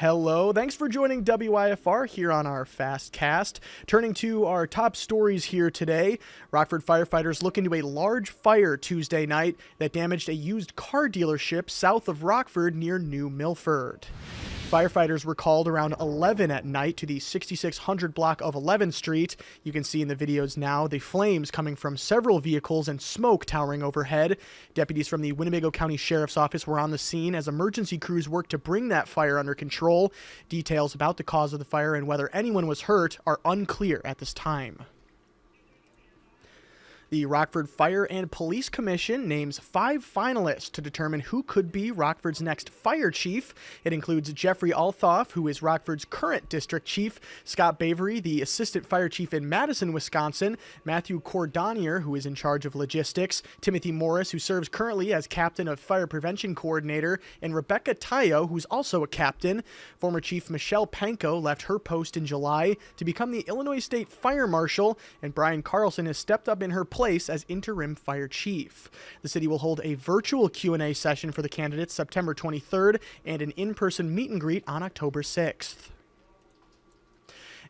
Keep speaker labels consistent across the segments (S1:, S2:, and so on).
S1: Hello, thanks for joining WIFR here on our FastCast. Turning to our top stories here today, Rockford firefighters look into a large fire Tuesday night that damaged a used car dealership south of Rockford near New Milford. Firefighters were called around 11 at night to the 6600 block of 11th Street. You can see in the videos now the flames coming from several vehicles and smoke towering overhead. Deputies from the Winnebago County Sheriff's Office were on the scene as emergency crews worked to bring that fire under control. Details about the cause of the fire and whether anyone was hurt are unclear at this time. The Rockford Fire and Police Commission names 5 finalists to determine who could be Rockford's next fire chief. It includes Jeffrey Althoff, who is Rockford's current district chief, Scott Bavery, the assistant fire chief in Madison, Wisconsin, Matthew Cordonier, who is in charge of logistics, Timothy Morris, who serves currently as captain of fire prevention coordinator, and Rebecca Tayo, who's also a captain. Former Chief Michelle Panko left her post in July to become the Illinois State Fire Marshal, and Brian Carlson has stepped up in her place as interim fire chief. The city will hold a virtual Q&A session for the candidates September 23rd and an in-person meet and greet on October 6th.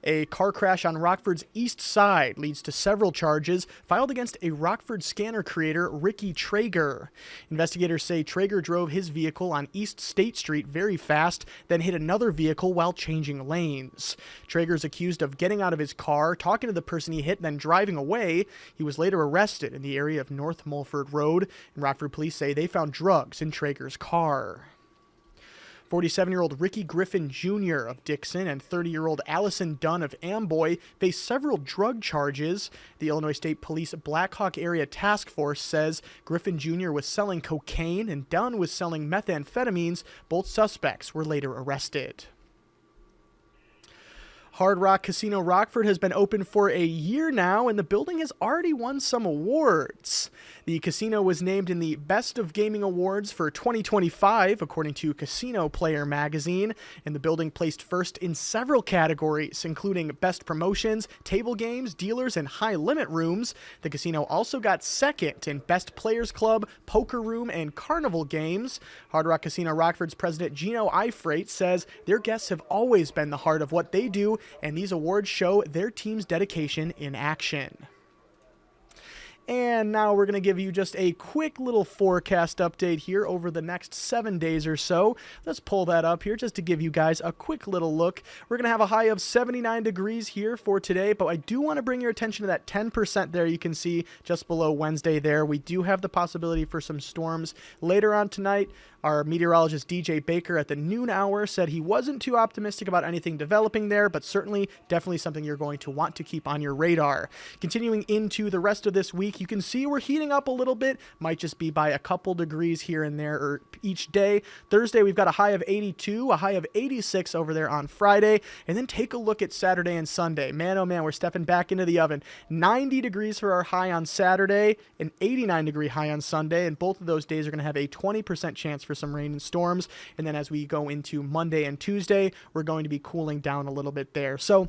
S1: A car crash on Rockford's east side leads to several charges filed against a Rockford scanner creator, Ricky Traeger. Investigators say Traeger drove his vehicle on East State Street very fast, then hit another vehicle while changing lanes. Traeger is accused of getting out of his car, talking to the person he hit, then driving away. He was later arrested in the area of North Mulford Road, and Rockford police say they found drugs in Traeger's car. 47-year-old Ricky Griffin Jr. of Dixon and 30-year-old Allison Dunn of Amboy face several drug charges. The Illinois State Police Black Hawk Area Task Force says Griffin Jr. was selling cocaine and Dunn was selling methamphetamines. Both suspects were later arrested. Hard Rock Casino Rockford has been open for a year now, and the building has already won some awards. The casino was named in the Best of Gaming Awards for 2025, according to Casino Player magazine, and the building placed first in several categories, including Best Promotions, Table Games, Dealers, and High Limit Rooms. The casino also got second in Best Players Club, Poker Room, and Carnival Games. Hard Rock Casino Rockford's president Gino Eifrate says their guests have always been the heart of what they do, and these awards show their team's dedication in action. And now we're going to give you just a quick little forecast update here over the next 7 days or so. Let's pull that up here just to give you guys a quick little look. We're going to have a high of 79 degrees here for today, but I do want to bring your attention to that 10% there you can see just below Wednesday there. We do have the possibility for some storms later on tonight. Our meteorologist DJ Baker at the noon hour said he wasn't too optimistic about anything developing there, but definitely something you're going to want to keep on your radar. Continuing into the rest of this week, you can see we're heating up a little bit. Might just be by a couple degrees here and there or each day. Thursday, we've got a high of 82, a high of 86 over there on Friday. And then take a look at Saturday and Sunday. Man, oh man, we're stepping back into the oven. 90 degrees for our high on Saturday, an 89-degree high on Sunday. And both of those days are going to have a 20% chance for some rain and storms. And then as we go into Monday and Tuesday, we're going to be cooling down a little bit there. So,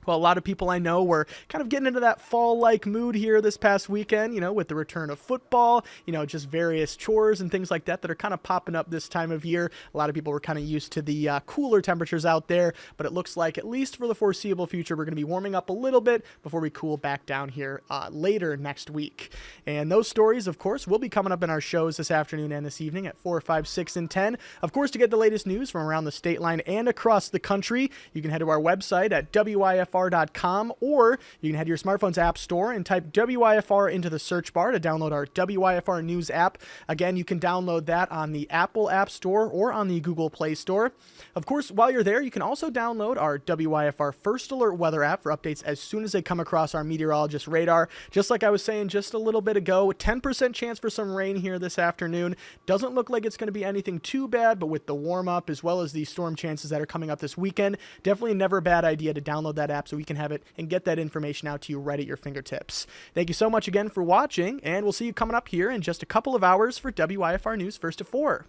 S1: well, a lot of people I know were kind of getting into that fall-like mood here this past weekend, with the return of football, just various chores and things like that are kind of popping up this time of year. A lot of people were kind of used to the cooler temperatures out there, but it looks like, at least for the foreseeable future, we're going to be warming up a little bit before we cool back down here later next week. And those stories, of course, will be coming up in our shows this afternoon and this evening at 4, 5, 6, and 10. Of course, to get the latest news from around the state line and across the country, you can head to our website at WIFR.com, or you can head to your smartphone's app store and type WIFR into the search bar to download our WIFR News app. Again, you can download that on the Apple App Store or on the Google Play Store. Of course, while you're there, you can also download our WIFR First Alert weather app for updates as soon as they come across our meteorologist radar. Just like I was saying just a little bit ago, 10% chance for some rain here this afternoon. Doesn't look like it's going to be anything too bad, but with the warm up as well as the storm chances that are coming up this weekend, definitely never a bad idea to download that app so we can have it and get that information out to you right at your fingertips. Thank you so much again for watching, and we'll see you coming up here in just a couple of hours for WIFR News First to 4.